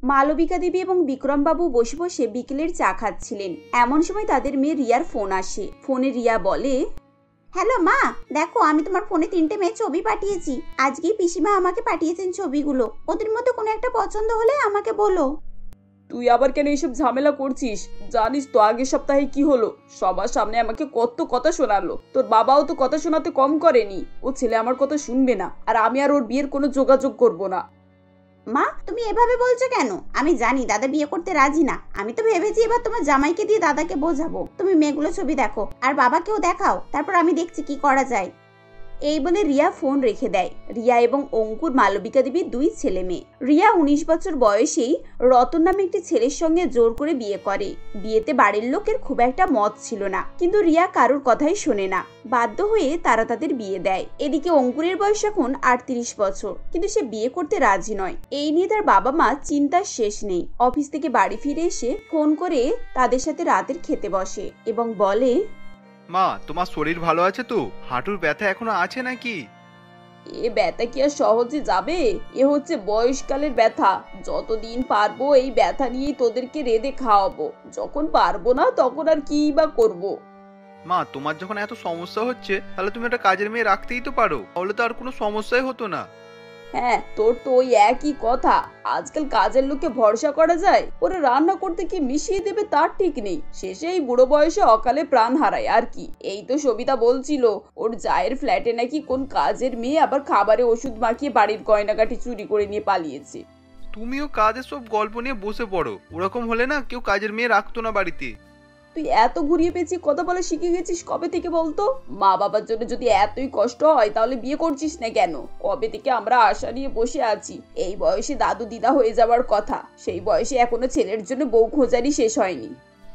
মালবিকা দেবী এবং বিক্রমবাবু বসে বসে বিকেলের চা খাচ্ছিলেন। এমন সময় তাদের মেয়ে রিয়ার ফোন আসে। ফোনে রিয়া বলে, হ্যালো মা, দেখো আমি তোমার ফোনে 3টে মেয়ে ছবি পাঠিয়েছি। আজকেই পিসিমা আমাকে পাঠিয়েছেন ছবিগুলো। ওদের মধ্যে কোনো একটা পছন্দ হলে আমাকে বলো। তুই আবার কেন এইসব ঝামেলা করছিস? জানিস তো আগের সপ্তাহে কি হলো? সবার সামনে আমাকে কত কথা শোনালো। তোর বাবাও তো কথা শোনাতে কম করেনি। ও ছেলে আমার কথা শুনবে না, আর আমি আর ওর বিয়ের কোনো যোগাযোগ করব না। মা, তুমি এভাবে বলছো কেন? আমি জানি দাদা বিয়ে করতে রাজি না। আমি তো ভেবেছি এবার তোমার জামাইকে দিয়ে দাদাকে বোঝাবো। তুমি মেয়েগুলো ছবি দেখো আর বাবাকেও দেখাও, তারপর আমি দেখছি কি করা যায়। এই বলে রিয়া ফোন রেখে দেয়। রিয়া এবং অঙ্কুর মালবিকা দেবীর 2 ছেলে মেয়ে। রিয়া 19 বছর বয়সেই রতন নামে একটি ছেলের সঙ্গে জোর করে বিয়ে করে। বিয়েতে বাড়ির লোকের খুব একটা মত ছিল না, কিন্তু রিয়া কারোর কথাই শোনে না। বাধ্য হয়ে তারা তাদের বিয়ে দেয়। এদিকে অঙ্কুরের বয়স এখন 38 বছর, কিন্তু সে বিয়ে করতে রাজি নয়। এই নিয়ে তার বাবা মা চিন্তার শেষ নেই। অফিস থেকে বাড়ি ফিরে এসে ফোন করে তাদের সাথে রাতের খেতে বসে এবং বলে, মা, তোমার শরীর ভালো আছে তো? হাঁটুর ব্যথা এখনো আছে নাকি? এ ব্যথা কি আর সহজে যাবে? এ হচ্ছে বয়সকালের ব্যথা। যতদিন পারবো এই ব্যথা নিয়েই তোদেরকে রেঁধে খাওয়াবো। যখন পারবো না তখন আর কি বা করবো। মা, তোমার যখন এত সমস্যা হচ্ছে তাহলে তুমি একটা কাজের মেয়ে রাখতেই তো পারো, তাহলে তো আর কোনো সমস্যাই হতো না। হ্যাঁ, তোর তো ওই একই কথা। আজকাল কাজের লোককে ভরসা করা যায়? ওরা রান্না করতে কি মিশিয়ে দেবে তার ঠিক নেই। শেষে এই বুড়ো বয়সে অকালে প্রাণ হারায় আর কি। এই তো সবিতা বলছিল ওর জায়ের ফ্ল্যাটে নাকি কোন কাজের মেয়ে আবার খাবারে ওষুধ মাখিয়ে বাড়ির গয়নাগাটি চুরি করে নিয়ে পালিয়েছে। তুমিও কাজের সব গল্প নিয়ে বসে পড়ো। ওরকম হলে না কেউ কাজের মেয়ে রাখতো না বাড়িতে। তুই এত ঘুরিয়ে পেঁচিয়ে কথা বলা শিখে গেছিস কবে থেকে বলতো? মা বাবার জন্য যদি এতই কষ্ট হয় তাহলে বিয়ে করছিস না কেন? কবে থেকে আমরা আশা নিয়ে বসে আছি। এই বয়সে দাদু দিদা হয়ে যাওয়ার কথা, সেই বয়সে এখনো ছেলের জন্য বউ খোঁজারই শেষ হয়নি।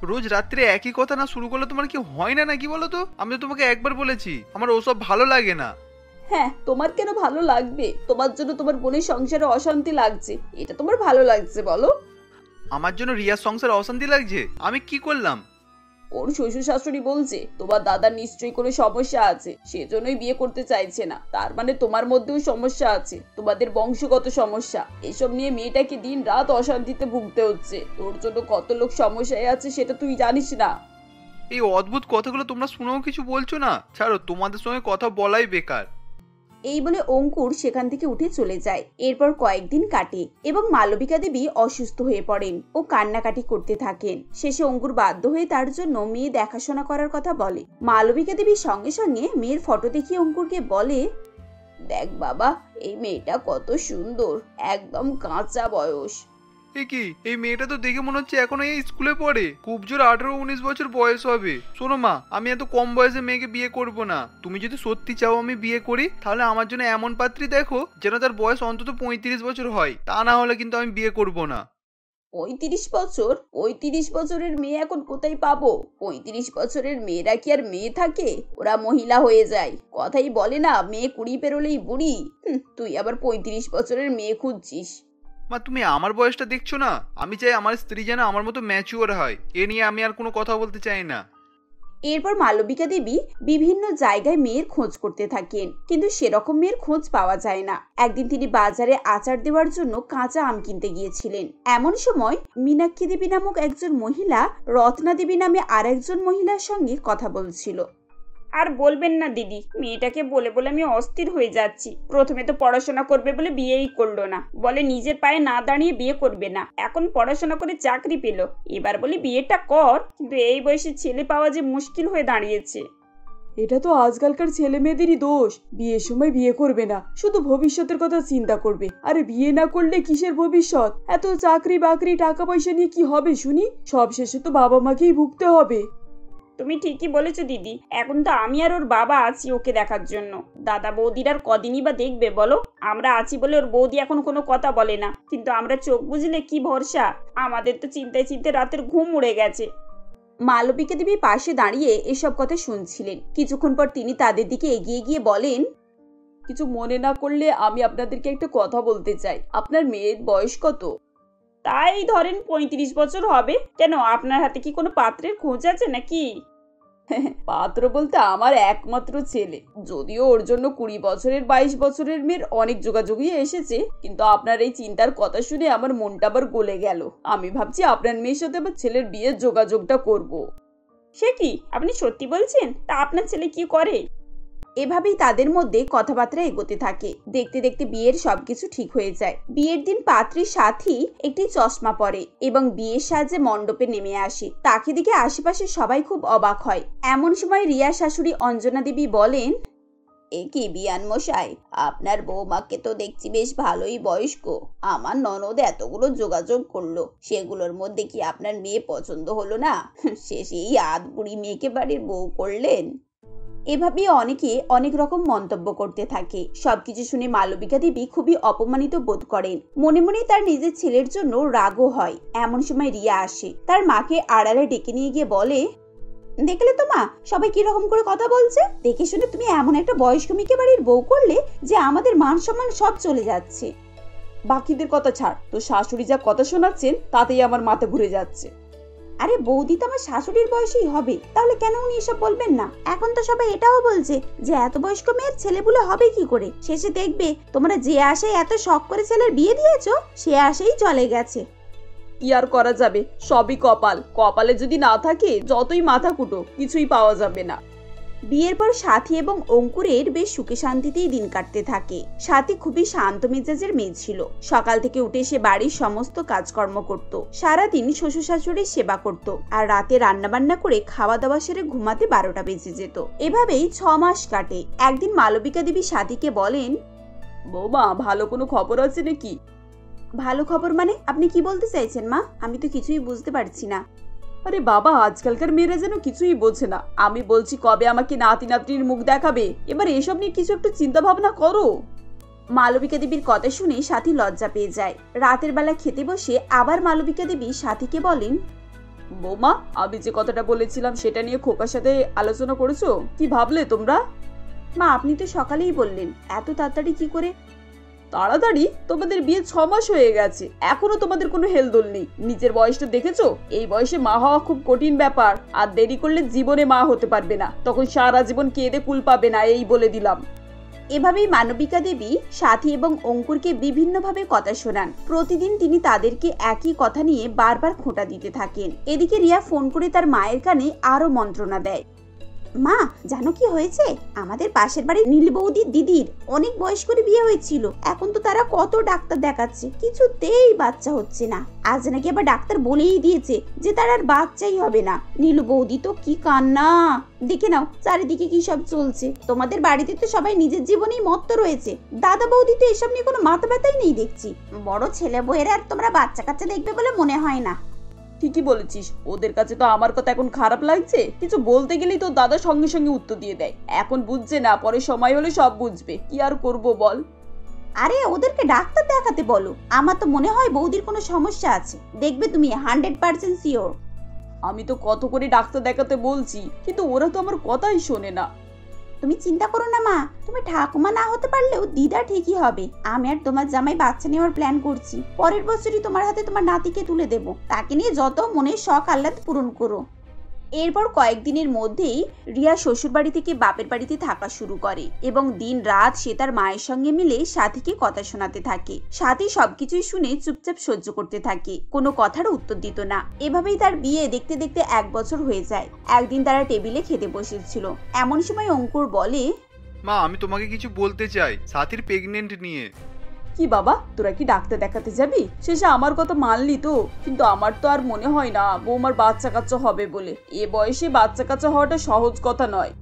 রোজ রাত্রে একই কথা না শুরু করলে তোমার কি হয় না নাকি বলো তো? আমি তো তোমাকে একবার বলেছি আমার ওসব ভালো লাগে না। হ্যাঁ, তোমার কেন ভালো লাগবে? তোমার জন্য তোমার বোনের সংসারে অশান্তি লাগছে, এটা তোমার ভালো লাগছে বলো? আমার জন্য রিয়ার সংসারে অশান্তি লাগছে? আমি কি করলাম? ওর শ্বশুর শাশুড়ি বলছে তোমার দাদার নিশ্চয়ই কোনো সমস্যা আছে, সেজন্যই বিয়ে করতে চাইছে না। তার মানে তোমার মধ্যেও সমস্যা আছে, তোমাদের বংশগত সমস্যা। এসব নিয়ে মেয়েটাকে দিন রাত অশান্তিতে ভুগতে হচ্ছে। তোর জন্য কত লোক সমস্যায় আছে সেটা তুই জানিস না। এই অদ্ভুত কথাগুলো তোমরা শুনেও কিছু বলছো না? ছাড়ো, তোমাদের সঙ্গে কথা বলাই বেকার। এই বলে অঙ্কুর সেখান থেকে উঠে চলে যায়। এরপর কয়েকদিন কাটে এবং মালবিকা দেবী অসুস্থ হয়ে পড়েন ও কান্নাকাটি করতে থাকেন। শেষে অঙ্কুর বাধ্য হয়ে তার জন্য মেয়ে দেখাশোনা করার কথা বলে। মালবিকা দেবীর সঙ্গে সঙ্গে মেয়ের ফটো দেখিয়ে অঙ্কুরকে বলে, দেখ বাবা, এই মেয়েটা কত সুন্দর, একদম কাঁচা বয়স। এ কি, এই মেয়েটা তো দেখে মনে হচ্ছে এখনো এই স্কুলে পড়ে। খুব জোর 18-19 বছর বয়স হবে। শোনো মা, আমি এত কম বয়সে মেয়েকে বিয়ে করব না। তুমি যদি সত্যি চাও আমি বিয়ে করি, তাহলে আমার জন্য এমন পাত্রী দেখো যেন তার বয়স অন্তত 35 বছর হয়। তা না হলে কিন্তু আমি বিয়ে করব না। 35 বছর? 35 বছরের মেয়ে এখন কোথায় পাবো? 35 বছরের মেয়েরা কি আর মেয়ে থাকে? ওরা মহিলা হয়ে যায়। কথাই বলে না, মেয়ে 20 পেরোলেই বুড়ি। তুই আবার 35 বছরের মেয়ে খুঁজছিস? মা, তুমি আমার বয়সটা দেখছো না? আমি চাই আমার স্ত্রী যেন আমার মতো ম্যাচিওর হয়। এ নিয়ে আমি আর কোনো কথা বলতে চাই না। এরপর মালবিকা দেবী বিভিন্ন জায়গায় মেয়ের খোঁজ করতে থাকেন, কিন্তু সেরকম মেয়ের খোঁজ পাওয়া যায় না। একদিন তিনি বাজারে আচার দেওয়ার জন্য কাঁচা আম কিনতে গিয়েছিলেন। এমন সময় মীনাক্ষী দেবী নামক একজন মহিলা রত্না দেবী নামে আর একজন মহিলার সঙ্গে কথা বলছিল। আর বলবেন না দিদি, মেয়েটাকে বলে বলে আমি অস্থির হয়ে যাচ্ছি। প্রথমে তো পড়াশোনা করবে বলে বিয়েই করলো না, বলে নিজের পায়ে না দাঁড়িয়ে বিয়ে করবে না। এখন পড়াশোনা করে চাকরি পেল, এবার বলি বিয়েটা কর। কিন্তু এই বয়সে ছেলে পাওয়া যে মুশকিল হয়ে দাঁড়িয়েছে। এটা তো আজকালকার ছেলে মেয়েদেরই দোষ। বিয়ের সময় বিয়ে করবে না, শুধু ভবিষ্যতের কথা চিন্তা করবে। আরে বিয়ে না করলে কিসের ভবিষ্যৎ? এত চাকরি বাকরি টাকা পয়সা নিয়ে কি হবে শুনি? সব শেষে তো বাবা মাকেই ভুগতে হবে। তুমি ঠিকই বলেছো দিদি, এখন তো আমি আর ওর বাবা আছি ওকে দেখার জন্য। দাদা বৌদির আর কদিনই বা দেখবে বলো? আমরা আছি বলে ওর বৌদি এখন কোনো কথা বলে না, কিন্তু আমরা চোখ বুঝলে কি ভরসা? আমাদের তো চিন্তায় চিন্তায় রাতের ঘুম উড়ে গেছে। মালবিকা দেবী পাশে দাঁড়িয়ে এসব কথা শুনছিলেন। কিছুক্ষণ পর তিনি তাদের দিকে এগিয়ে গিয়ে বলেন, কিছু মনে না করলে আমি আপনাদেরকে একটা কথা বলতে চাই। আপনার মেয়ের বয়স কত? তাই ধরেন 35 বছর হবে। কেন, আপনার হাতে কি কোনো পাত্রের খোঁজ আছে নাকি? পাত্র বলতে আমার একমাত্র ছেলে, যদিও ওর জন্য 20 বছরের 22 বছরের মেয়ের অনেক যোগাযোগই এসেছে, কিন্তু আপনার এই চিন্তার কথা শুনে আমার মনটা আবার গলে গেল। আমি ভাবছি আপনার মেয়ের সাথে আমার ছেলের বিয়ের যোগাযোগটা করব। সে কি, আপনি সত্যি বলছেন? তা আপনার ছেলে কি করে? এভাবেই তাদের মধ্যে কথাবার্তা এগোতে থাকে। দেখতে দেখতে বিয়ের সবকিছু ঠিক হয়ে যায়। বিয়ের দিন পাত্রীর সাথী একটি চশমা পরে এবং বিয়ের সাহায্যে মণ্ডপে নেমে আসে। তাকে দেখে আশেপাশে সবাই খুব অবাক হয়। এমন সময় রিয়া শাশুড়ি অঞ্জনা দেবী বলেন, এ কি বিয়ান মশাই, আপনার বৌমাকে তো দেখছি বেশ ভালোই বয়স্ক। আমার ননদ এতগুলো যোগাযোগ করলো, সেগুলোর মধ্যে কি আপনার মেয়ে পছন্দ হলো না? শেষে এই আধ বুড়ি মেয়েকে বাড়ির বউ করলেন। এভাবে অনেকে অনেক রকম মন্তব্য করতে থাকে। সবকিছু শুনে মালবিকা দেবী খুবই অপমানিত বোধ করেন। মনে মনে তার নিজের ছেলের জন্য রাগও হয়। এমন সময় রিয়া আসে, তার মাকে আড়ালে ডেকে নিয়ে গিয়ে বলে, দেখলে তো মা, সবাই কিরকম করে কথা বলছে। দেখে শুনে তুমি এমন একটা বয়স্ক মেয়েকে বাড়ির বউ করলে যে আমাদের মান সম্মান সব চলে যাচ্ছে। বাকিদের কথা ছাড়, তো শাশুড়ি যা কথা শোনাচ্ছেন তাতেই আমার মাথা ঘুরে যাচ্ছে। আরে বৌদি তো আমার শাশুড়ির বয়সেই হবে, তাহলে কেন উনি এসব বলবেন না? এখন তো সবাই এটাও বলছে যে এত বয়স্ক মেয়ের ছেলেপুলে হবে কি করে। শেষে দেখবে তোমরা যে আশায় এত শখ করে ছেলের বিয়ে দিয়েছো, সে আশাই চলে গেছে। কি আর করা যাবে, সবই কপাল। কপালে যদি না থাকে যতই মাথা কুটো, কিছুই পাওয়া যাবে না। বিয়ের পর সাথী এবং অঙ্কুরের বেশ সুখে শান্তিতেই দিন কাটতে থাকে। সাথী খুবই শান্ত মেজাজের মেয়ে ছিল। সকাল থেকে উঠে সে বাড়ির সমস্ত কাজকর্ম করত, সারাদিন শ্বশুর শাশুড়ির সেবা করত, আর রাতে রান্না বান্না করে খাওয়া দাওয়া সেরে ঘুমাতে 12টা বেজে যেত। এভাবেই 6 মাস কাটে। একদিন মালবিকা দেবী সাথীকে বলেন, বৌমা, ভালো কোনো খবর আছে নাকি? ভালো খবর মানে? আপনি কি বলতে চাইছেন মা? আমি তো কিছুই বুঝতে পারছি না। আরে বাবা, আজকালকার মেয়েরা যেন কিছুই বোঝে না। আমি বলছি কবে আমাকে নাতি নাতনির মুখ দেখাবে, এবার এসব নিয়ে কিছু একটু চিন্তা ভাবনা করো। মালবিকা দেবীর কথা শুনে সাথী লজ্জা পেয়ে যায়। রাতের বেলা খেতে বসে আবার মালবিকা দেবী সাথীকে বলেন, বৌমা, আমি যে কথাটা বলেছিলাম সেটা নিয়ে খোকার সাথে আলোচনা করেছো? কি ভাবলে তোমরা? মা, আপনি তো সকালেই বললেন, এত তাড়াতাড়ি কি করে? তাড়াতাড়ি? তোমাদের বিয়ে 6 মাস হয়ে গেছে, এখনো তোমাদের কোনো হেলদোল নেই। নিজের বয়সটা দেখেছো? এই বয়সে মা হওয়া খুব কঠিন ব্যাপার, আর দেরি করলে জীবনে মা হতে পারবে না। তখন সারা জীবন কেঁদে কুল পাবে না, এই বলে দিলাম। এভাবেই মানবিকা দেবী সাথী এবং অঙ্কুরকে বিভিন্নভাবে কথা শোনান। প্রতিদিন তিনি তাদেরকে একই কথা নিয়ে বারবার খোঁটা দিতে থাকেন। এদিকে রিয়া ফোন করে তার মায়ের কানে আরো মন্ত্রণা দেয়, মা, জানো কি হয়েছে? আমাদের পাশের বাড়ির নীল বৌদির দিদির অনেক বয়স করে বিয়ে হয়েছিল। এখন তো তারা কত ডাক্তার দেখাচ্ছে, কিছুতেই বাচ্চা হচ্ছে না। আজ নাকি আবার ডাক্তার বলেই দিয়েছে যে তার আর বাচ্চাই হবে না। নীলু বৌদি তো কি কান্না! দেখে নাও চারিদিকে কি সব চলছে। তোমাদের বাড়িতে তো সবাই নিজের জীবনেই মত্ত রয়েছে। দাদা বৌদি তো এসব নিয়ে কোনো মাথা ব্যথাই নেই দেখছি। বড় ছেলে বউয়ের আর তোমরা বাচ্চা কাচ্চা দেখবে বলে মনে হয় না। ঠিকই বলেছিস, ওদের কাছে তো আমার কথা এখন খারাপ লাগছে। কিছু বলতে গেলেই তো দাদা সঙ্গে সঙ্গে উত্তর দিয়ে দেয়। এখন বুঝছে না, পরে সময় হলে সব বুঝবে। কি আর করব বল। আরে ওদেরকে ডাক্তার দেখাতে বলো। আমার তো মনে হয় বৌদির কোনো সমস্যা আছে। দেখবে তুমি 100% শিওর। আমি তো কত করে ডাক্তার দেখাতে বলছি, কিন্তু ওরা তো আমার কথাই শোনে না। তুমি চিন্তা করো না মা, তুমি ঠাকুমা না হতে পারলেও দিদা ঠিকই হবে। আমি আর তোমার জামাই বাচ্চা নেওয়ার প্ল্যান করছি। পরের বছরই তোমার হাতে তোমার নাতিকে তুলে দেব। তাকে নিয়ে যত মনের শখ আহ্লাদ পূরণ করো। এরপর কয়েকদিনের মধ্যেই রিয়া শ্বশুর বাড়ি থেকে বাপের বাড়িতে থাকা শুরু করে এবং দিন রাত সে তার মায়ের সঙ্গে মিলে সাথীকে কথা শোনাতে থাকে। সাথী সবকিছুই শুনে চুপচাপ সহ্য করতে থাকে, কোনো কথার উত্তর দিত না। এভাবেই তার বিয়ে দেখতে দেখতে 1 বছর হয়ে যায়। একদিন তারা টেবিলে খেতে বসেছিল। এমন সময় অঙ্কুর বলে, মা, আমি তোমাকে কিছু বলতে চাই সাথীর প্রেগনেন্ট নিয়ে। কি বাবা, তোরা কি ডাক্তার দেখাতে যাবি? শেষে আমার কথা মানলি তো, কিন্তু আমার তো আর মনে হয় না বৌমার বাচ্চা কাচ্চা হবে বলে। এ বয়সে বাচ্চা কাচ্চা হওয়াটা সহজ কথা নয়।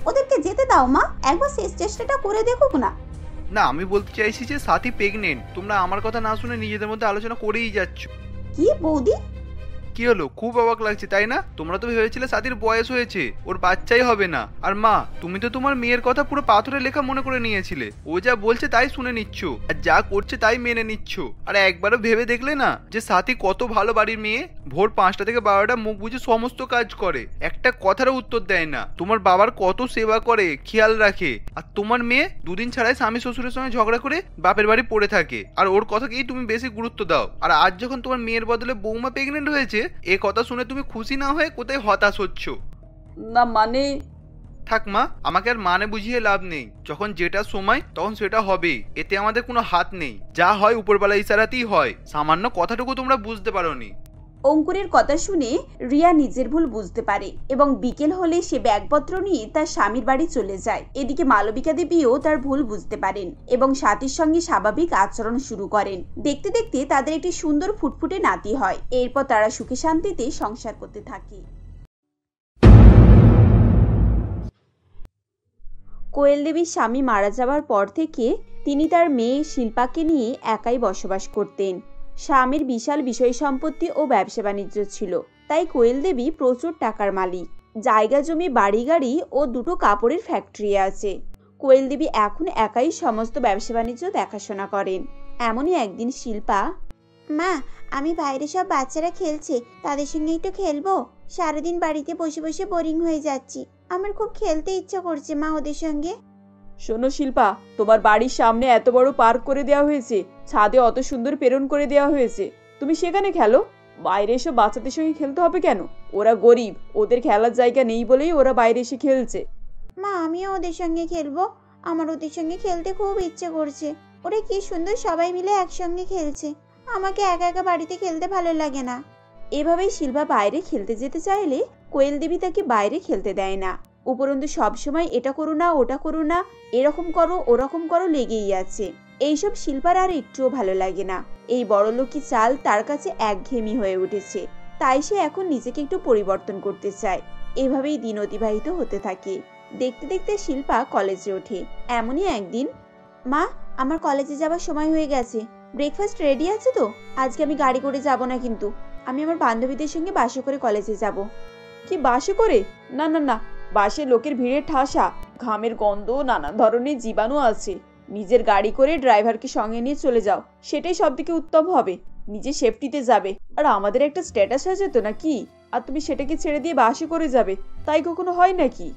ওদেরকে যেতে দাও মা, একবার শেষ চেষ্টাটা করে দেখুক না। না, আমি বলতে চাইছি যে সাথী প্রেগনেন্ট। তোমরা আমার কথা না শুনে নিজেদের মধ্যে আলোচনা করেই যাচ্ছ। কি বৌদি? কি হলো? খুব অবাক লাগছে তাই না? তোমরা তো ভেবেছিলে সাথীর বয়স হয়েছে, ওর বাচ্চাই হবে না। আর মা, তুমি তো তোমার মেয়ের কথা পুরো পাথরে লেখা মনে করে নিয়েছিলে। ও যা বলছে তাই শুনে নিচ্ছ, আর যা করছে তাই মেনে নিচ্ছ। আর একবারও ভেবে দেখলে না যে সাথী কত ভালো বাড়ির মেয়ে? ভোর 5টা থেকে 12টা মুখ বুঝে সমস্ত কাজ করে, একটা কথারও উত্তর দেয় না। তোমার বাবার কত সেবা করে, খেয়াল রাখে। আর তোমার মেয়ে 2 দিন ছাড়াই স্বামী শ্বশুরের সঙ্গে ঝগড়া করে বাপের বাড়ি পড়ে থাকে, আর ওর কথাকেই তুমি বেশি গুরুত্ব দাও। আর আজ যখন তোমার মেয়ের বদলে বৌমা প্রেগনেন্ট হয়েছে, এ কথা শুনে তুমি খুশি না হয়ে কোথায় হতাশ হচ্ছ। না মানে থাক মা, আমাকে আর মানে বুঝিয়ে লাভ নেই। যখন যেটা সময় তখন সেটা হবে, এতে আমাদের কোনো হাত নেই। যা হয় উপরবেলা ইশারাতেই হয়। সামান্য কথাটুকু তোমরা বুঝতে পারোনি। অঙ্কুরের কথা শুনে রিয়া নিজের ভুল বুঝতে পারে এবং বিকেল হলে সে ব্যাগপত্র নিয়ে তার স্বামীর বাড়ি চলে যায়। এদিকে মালবিকা দেবীও তার ভুল বুঝতে পারেন এবং সাথীর সঙ্গে স্বাভাবিক আচরণ শুরু করেন। দেখতে দেখতে তাদের একটি সুন্দর ফুটফুটে নাতি হয়। এরপর তারা সুখে শান্তিতে সংসার করতে থাকে। কোয়েল দেবীর স্বামী মারা যাওয়ার পর থেকে তিনি তার মেয়ে শিল্পাকে নিয়ে একাই বসবাস করতেন। স্বামীর বিশাল বিষয় সম্পত্তি ও ব্যবসা বাণিজ্য ছিল, তাই কোয়েল দেবী প্রচুর টাকার মালিক। জায়গা জমি, বাড়ি গাড়ি ও দুটো কাপড়ের ফ্যাক্টরি আছে। কোয়েল দেবী এখন একাই সমস্ত ব্যবসা বাণিজ্য দেখাশোনা করেন। এমনই একদিন শিল্পা, মা, আমি বাইরে সব বাচ্চারা খেলছে, তাদের সঙ্গে একটু খেলবো। সারাদিন বাড়িতে বসে বসে বোরিং হয়ে যাচ্ছি, আমার খুব খেলতে ইচ্ছা করছে মা ওদের সঙ্গে। শোনো শিল্পা, তোমার বাড়ির সামনে এত বড় পার্ক করে দেওয়া হয়েছে, ছাদে অত সুন্দর প্রেরণ করে দেওয়া হয়েছে, তুমি সেখানে খেলো। বাইরে এসে বাচ্চাদের সঙ্গে খেলতে হবে কেন? ওরা গরিব, ওদের খেলার জায়গা নেই বলেই ওরা বাইরে এসে খেলছে। মা, আমিও ওদের সঙ্গে খেলবো, আমার ওদের সঙ্গে খেলতে খুব ইচ্ছে করছে। ওরা কি সুন্দর সবাই মিলে একসঙ্গে খেলছে, আমাকে একা একা বাড়িতে খেলতে ভালো লাগে না। এভাবেই শিল্পা বাইরে খেলতে যেতে চাইলে কোয়েল দেবী তাকে বাইরে খেলতে দেয় না। উপরন্তু সবসময় এটা করো না, ওটা করো না, এরকম করো ওরকম করো লেগেই আছে। এইসব শিল্পার আর একটুও ভালো লাগে না। এই বড়লোকি চাল তার কাছে একঘেয়েমি হয়ে উঠেছে, তাই সে এখন নিজেকে একটু পরিবর্তন করতে চায়। এভাবেই দিন অতিবাহিত হতে থাকে। দেখতে দেখতে শিল্পা কলেজে ওঠে। এমনই একদিন, মা, আমার কলেজে যাওয়ার সময় হয়ে গেছে, ব্রেকফাস্ট রেডি আছে তো? আজকে আমি গাড়ি করে যাব না, কিন্তু আমি আমার বান্ধবীদের সঙ্গে বাসে করে কলেজে যাব। কি বাসে করে? না না না, বাসে লোকের ভিড়ে ঠাসা, ঘামের গন্ধ, নানা ধরনের জীবাণু আছে। নিজের গাড়ি করে ড্রাইভারকে সঙ্গে নিয়ে চলে যাও, সেটাই সব থেকে উত্তম হবে। নিজে সেফটিতে যাবে, আর আমাদের একটা স্ট্যাটাস আছে তো নাকি? আর তুমি সেটাকে ছেড়ে দিয়ে বাসে করে যাবে, তাই কখনো হয় নাকি?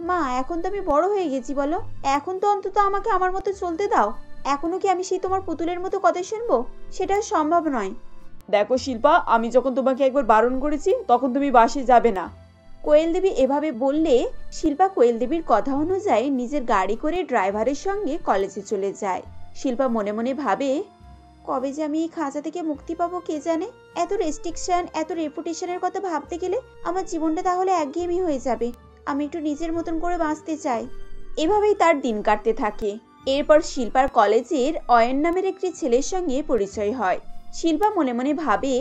মা, এখন তো আমি বড় হয়ে গেছি, বলো, এখন তো অন্তত আমাকে আমার মতো চলতে দাও। এখনো কি আমি সেই তোমার পুতুলের মতো কথা শুনবো? সেটা সম্ভব নয়। দেখো শিল্পা, আমি যখন তোমাকে একবার বারণ করেছি তখন তুমি বাসে যাবে না। কোয়েল দেবী এভাবে বললে শিল্পা কোয়েল দেবীর কথা অনুযায়ী নিজের গাড়ি করে ড্রাইভারের সঙ্গে কলেজে চলে যায়। শিল্পা মনে মনে ভাবে, কবে যে আমি এই খাঁচা থেকে মুক্তি পাবো কে জানে। এত রেস্ট্রিকশন, এত রেপুটেশনের কথা ভাবতে গেলে আমার জীবনটা তাহলে একঘেয়েমি হয়ে যাবে। আমি একটু নিজের মতন করে বাঁচতে চাই। এভাবেই তার দিন কাটতে থাকে। এরপর শিল্পার কলেজের অয়ন নামের একটি ছেলের সঙ্গে পরিচয় হয়। শিল্পা মনে মনে ভাবে,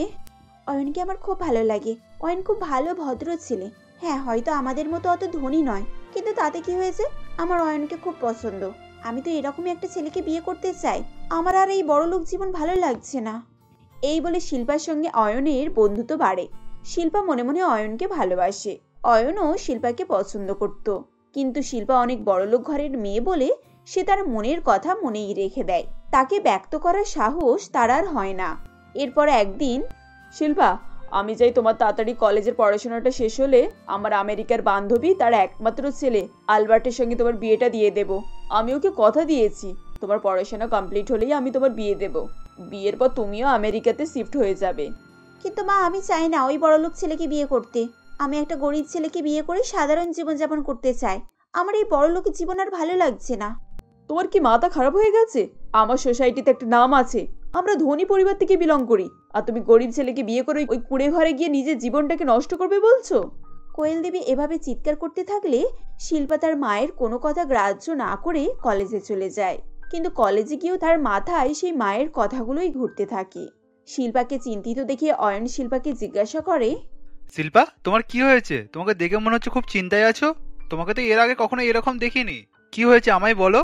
অয়নকে আমার খুব ভালো লাগে। অয়ন খুব ভালো ভদ্র ছেলে। হ্যাঁ, হয়তো আমাদের মতো অত ধনী নয়, কিন্তু তাতে কি হয়েছে, আমার অয়নকে খুব পছন্দ। আমি তো এরকমই একটা ছেলেকে বিয়ে করতে চাই। আমার আর এই বড়লোক জীবন ভালো লাগছে না। এই বলে শিল্পার সঙ্গে অয়নের বন্ধুত্ব বাড়ে। শিল্পা মনে মনে অয়নকে ভালোবাসে। অয়নও শিল্পাকে পছন্দ করত, কিন্তু শিল্পা অনেক বড়লোক ঘরের মেয়ে বলে সে তার মনের কথা মনেই রেখে দেয়। তাকে ব্যক্ত করার সাহস তার আর হয় না। এরপর একদিন, শিল্পা, আমি চাই তোমার তাড়াতাড়ি কলেজের পড়াশোনাটা শেষ হলে আমার আমেরিকার বান্ধবী, তার একমাত্র ছেলে আলবার্টের সঙ্গে তোমার বিয়েটা দিয়ে দেব। আমি ওকে কথা দিয়েছি, তোমার পড়াশোনা কমপ্লিট হলেই আমি তোমার বিয়ে দেব। বিয়ের পর তুমিও আমেরিকাতে শিফট হয়ে যাবে। কিন্তু মা, আমি চাই না ওই বড়লোক ছেলেকে বিয়ে করতে। আমি একটা গরিব ছেলেকে বিয়ে করে সাধারণ জীবনযাপন করতে চাই। আমার এই বড়লোকের জীবন আর ভালো লাগছে না। তোমার কি মাথা খারাপ হয়ে গেছে? আমার সোসাইটিতে একটা নাম আছে, আমরা ধনী পরিবার থেকে বিলং করি, আর তুমি গরিব ছেলেকে বিয়ে করে ওই কুড়ে ঘরে গিয়ে নিজের জীবনটাকে নষ্ট করবে বলছো? কোয়েল দেবী এভাবে চিৎকার করতে থাকলে শিল্পা তার মায়ের কোনো কথা গ্রাহ্য না করে কলেজে চলে যায়। কিন্তু কলেজে গিয়েও তার মাথায় সেই মায়ের কথাগুলোই ঘুরতে থাকে। শিল্পাকে চিন্তিত দেখে অয়ন শিল্পাকে জিজ্ঞাসা করে, শিল্পা, তোমার কি হয়েছে? তোমাকে দেখে মনে হচ্ছে খুব চিন্তায় আছো। তোমাকে তো এর আগে কখনো এরকম দেখিনি। কি হয়েছে আমায় বলো।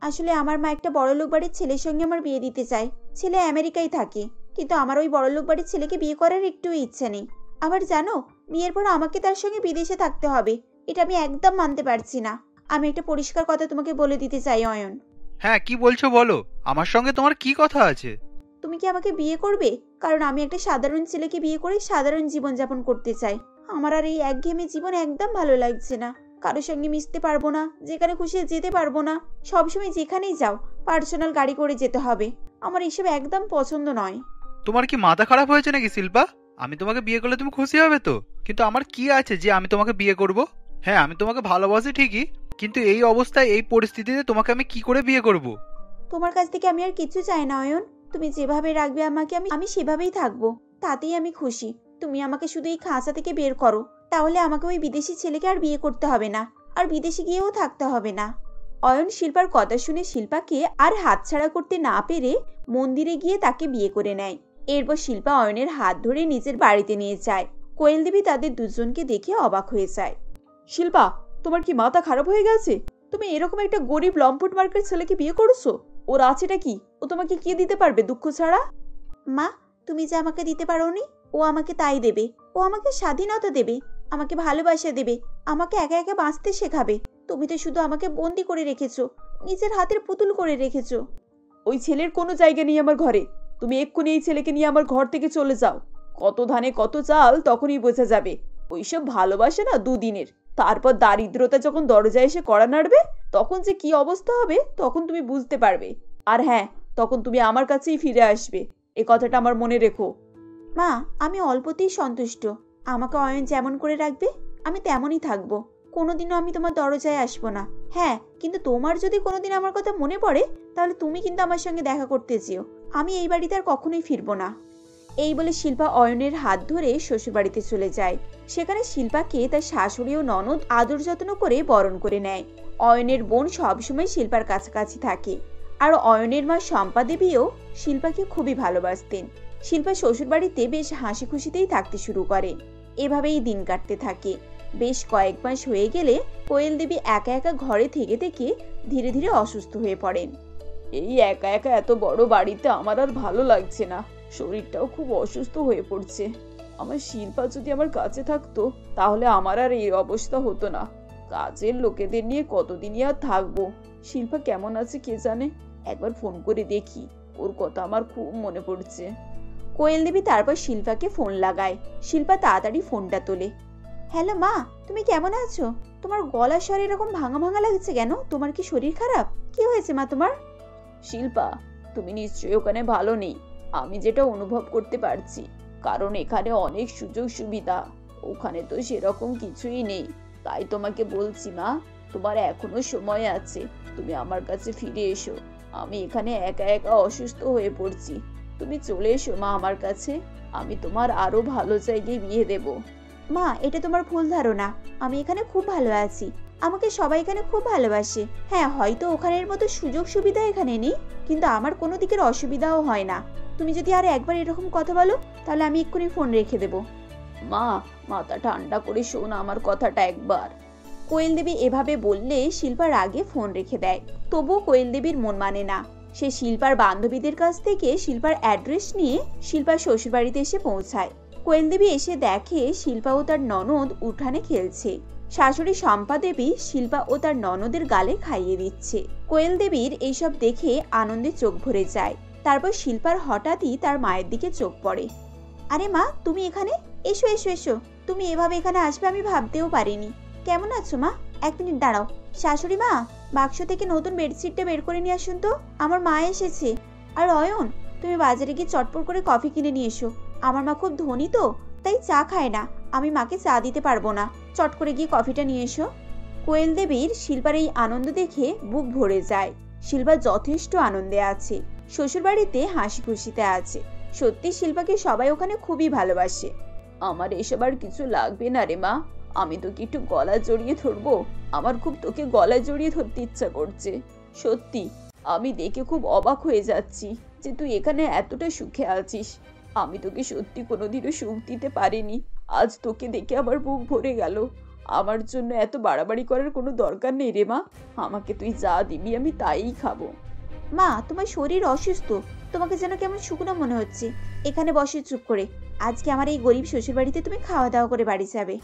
আসলে আমার মা একটা বড়লোক বাড়ির ছেলের সঙ্গে আমার বিয়ে দিতে চায়। ছেলে আমেরিকায় থাকে, কিন্তু আমার ওই বড়লোক বাড়ির ছেলেকে বিয়ে করার একটু ইচ্ছে নেই। আবার জানো, বিয়ের পর আমাকে তার সঙ্গে বিদেশে থাকতে হবে। এটা আমি একদম মানতে পারছি না। আমি একটা পরিষ্কার কথা তোমাকে বলে দিতে চাই অয়ন। হ্যাঁ, কি বলছো বলো। আমার সঙ্গে তোমার কি কথা আছে? তুমি কি আমাকে বিয়ে করবে? কারণ আমি একটা সাধারণ ছেলেকে বিয়ে করে সাধারণ জীবনযাপন করতে চাই। আমার আর এই একঘেয়েমি জীবন একদম ভালো লাগছে না। কারোর সঙ্গে মিশতে পারবো না, যেখানে খুশি যেতে পারবো না। সবসময় যেখানেই যাও পার্সোনাল গাড়ি করে যেতে হবে। আমার এসব একদম পছন্দ নয়। তোমার কি মাথা খারাপ হয়েছে নাকি শিল্পা? আমি তোমাকে বিয়ে করলে তুমি খুশি হবে তো, কিন্তু আমার কি আছে যে আমি তোমাকে বিয়ে করব? হ্যাঁ, আমি তোমাকে ভালোবাসি ঠিকই, কিন্তু এই অবস্থায় এই পরিস্থিতিতে তোমাকে আমি কি করে বিয়ে করব? তোমার কাছ থেকে আমি আর কিছু চাই না অয়ন। তুমি যেভাবে রাখবে আমাকে, আমি আমি সেভাবেই থাকবো, তাতেই আমি খুশি। তুমি আমাকে শুধু এই খাঁচা থেকে বের করো, তাহলে আমাকে ওই বিদেশি ছেলেকে আর বিয়ে করতে হবে না, আর বিদেশে গিয়েও থাকতে হবে না। অয়ন শিল্পার কথা শুনে শিল্পাকে আর হাতছাড়া করতে না পেরে মন্দিরে গিয়ে তাকে বিয়ে করে নেয়। এরপর শিল্পা অয়নের হাত ধরে নিজের বাড়িতে নিয়ে যায়। কোয়েল দেবী তাদের দুজনকে দেখে অবাক হয়ে যায়। শিল্পা, তোমার কি মাথা খারাপ হয়ে গেছে? তুমি এরকম একটা গরিব লম্পট মার্কের ছেলেকে বিয়ে করছো? ওর আছেটা কি? ও তোমাকে কি দিতে পারবে দুঃখ ছাড়া? মা, তুমি যে আমাকে দিতে পারোনি, ও আমাকে তাই দেবে। ও আমাকে স্বাধীনতা দেবে, আমাকে ভালোবাসা দেবে, আমাকে একা একা বাঁচতে শেখাবে। তুমি তো শুধু আমাকে বন্দি করে রেখেছো, নিজের হাতের পুতুল করে রেখেছো। ওই ছেলের কোনো জায়গা নেই আমার ঘরে। তুমি এক্ষুনি এই ছেলেকে নিয়ে আমার ঘর থেকে চলে যাও। কত ধানে কত চাল তখনই বোঝা যাবে। ওইসব ভালোবাসে না দুদিনের, তারপর দারিদ্রতা যখন দরজায় এসে কড়া নাড়বে, তখন যে কি অবস্থা হবে তখন তুমি বুঝতে পারবে। আর হ্যাঁ, তখন তুমি আমার কাছেই ফিরে আসবে, এ কথাটা আমার মনে রেখো। মা, আমি অল্পতেই সন্তুষ্ট। আমাকে অয়ন যেমন করে রাখবে আমি তেমনই থাকবো। কোনোদিনও আমি তোমার দরজায় আসবো না। হ্যাঁ, কিন্তু তোমার যদি কোনোদিন আমার কথা মনে পড়ে, তাহলে তুমি কিন্তু আমার সঙ্গে দেখা করতে চেও। আমি এই বাড়িতে আর কখনোই ফিরবো না। এই বলে শিল্পা অয়নের হাত ধরে শ্বশুরবাড়িতে চলে যায়। সেখানে শিল্পাকে তার শাশুড়ি ও ননদ আদর যত্ন করে বরণ করে নেয়। অয়নের বোন সবসময় শিল্পার কাছাকাছি থাকে। আর অয়নের মা শম্পা দেবীও শিল্পাকে খুবই ভালোবাসতেন। শিল্পা শ্বশুরবাড়িতে বেশ হাসি খুশিতেই থাকতে শুরু করে। এভাবেই দিন কাটতে থাকে। বেশ কয়েক মাস হয়ে গেলে কোয়েল দেবী একা একা ঘরে থেকে থেকে ধীরে ধীরে অসুস্থ হয়ে পড়েন। এই একা একা এত বড় বাড়িতে আমার আর ভালো লাগছে না, শরীরটাও খুব অসুস্থ হয়ে পড়ছে। আমার শিল্পা যদি আমার কাছে থাকতো তাহলে আমার আর এই অবস্থা হতো না। কাজের লোকেদের নিয়ে কতদিনই আর থাকবো। শিল্পা কেমন আছে কে জানে, একবার ফোন করে দেখি, ওর কথা আমার খুব মনে পড়ছে। কোয়েল দেবী তারপর শিল্পাকে ফোন লাগায়। শিল্পা তাড়াতাড়ি ফোনটা তোলে। হ্যালো মা, তুমি কেমন আছো? তোমার গলার স্বর এরকম ভাঙা ভাঙা লাগছে কেন? তোমার কি শরীর খারাপ? কি হয়েছে মা তোমার? শিল্পা, তুমি নিশ্চয়ই ওখানে ভালো নেই। আমি যেটা অনুভব করতে পারছি, কারণ এখানে অনেক সুযোগ সুবিধা, ওখানে তো সেরকম কিছুই নেই। তাই তোমাকে বলছি মা, তোমার এখনো সময় আছে, তুমি আমার কাছে ফিরে এসো। আমি এখানে একা একা অসুস্থ হয়ে পড়ছি। তুমি চলে এসো মা আমার কাছে, আমি তোমার আরো ভালো জায়গায় বিয়ে দেব। মা, এটা তোমার ভুল ধারণা। আমি এখানে খুব ভালো আছি, আমাকে সবাই এখানে খুব ভালোবাসে। হ্যাঁ, হয়তো ওখানের মতো সুযোগ সুবিধা এখানে নেই, কিন্তু আমার কোনো দিকের অসুবিধাও হয় না। তুমি যদি আর একবার এরকম কথা বলো, তাহলে আমি এক্ষুনি ফোন রেখে দেবো। মা, মাথা ঠান্ডা করে শোন আমার কথাটা একবার। কোয়েল দেবী এভাবে বললে শিল্পার আগে ফোন রেখে দেয়। তবুও কোয়েল দেবীর মন মানে না। সে শিল্পার বান্ধবীদের কাছ থেকে শিল্পার অ্যাড্রেস নিয়ে শিল্পার শ্বশুরবাড়িতে এসে পৌঁছায়। কোয়েল দেবী এসে দেখে শিল্পা ও তার ননদ উঠানে খেলছে। শাশুড়ি শম্পা দেবী শিল্পা ও তার ননদের গালে খাইয়ে দিচ্ছে। কোয়েল দেবীর এইসব দেখে আনন্দে চোখ ভরে যায়। তারপর শিল্পার হঠাৎই তার মায়ের দিকে চোখ পড়ে। আরে মা, তুমি এখানে? এসো এসো এসো, তুমি এভাবে এখানে আসবে আমি ভাবতেও পারিনি। কেমন আছো মা? এক মিনিট দাঁড়াও। শাশুড়ি মা, বাক্স থেকে নতুন বেডশিটটা বের করে নিয়ে আসুন তো, আমার মা এসেছে। আর অয়ন, তুমি বাজারে গিয়ে চটপট করে কফি কিনে নিয়ে এসো। আমার মা খুব ধনী তো, তাই চা খায় না, আমি মাকে চা দিতে পারবো না। চট করে গিয়ে কফিটা নিয়ে এসো। কোয়েল দেবীর শিল্পার এই আনন্দ দেখে বুক ভরে যায়। শিল্পা যথেষ্ট আনন্দে আছে, শ্বশুরবাড়িতে হাসি খুশিতে আছে। সত্যি শিল্পাকে সবাই ওখানে খুবই ভালোবাসে। আমার এসব আর কিছু লাগবে না রে মা, আমি তোকে একটু গলায় জড়িয়ে ধরবো। আমার খুব তোকে গলায় জড়িয়ে ধরতে ইচ্ছা করছে। সত্যি আমি দেখে খুব অবাক হয়ে যাচ্ছি যে তুই এখানে এতটা সুখে আছিস। আমি তোকে সত্যি কোনোদিনও সুখ দিতে পারিনি, আজ তোকে দেখে আমার বুক ভরে গেল। আমার জন্য এত বাড়াবাড়ি করার কোনো দরকার নেই রে মা, আমাকে তুই যা দিবি আমি তাই খাবো। মা, তোমার শরীর অসুস্থ, তোমাকে যেন কেমন শুকনো মনে হচ্ছে। এখানে বসে চুপ করে। আজকে আমার এই গরিব শ্বশুরবাড়িতে তুমি খাওয়া দাওয়া করে বাড়ি যাবে।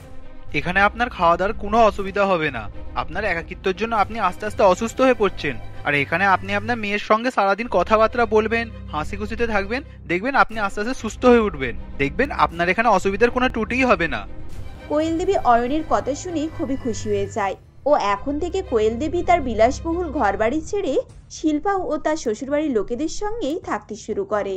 এখানে আপনার খাওয়া দাওয়ার কোনো অসুবিধা হবে না। আপনার একাকিত্বের জন্য আপনি আস্তে আস্তে অসুস্থ হয়ে পড়ছেন, আর এখানে আপনি আপনার মেয়ের সঙ্গে সারাদিন কথাবার্তা বলবেন, হাসি খুশিতে থাকবেন, দেখবেন আপনি আস্তে আস্তে সুস্থ হয়ে উঠবেন। দেখবেন আপনার এখানে অসুবিধার কোনো ত্রুটিই হবে না। কোয়েল দেবী অয়নের কথা শুনে খুবই খুশি হয়ে যায়। ও এখন থেকে কোয়েল দেবী তার বিলাসবহুল ঘরবাড়ি ছেড়ে শিল্পা ও তার শ্বশুরবাড়ির লোকেদের সঙ্গেই থাকতে শুরু করে।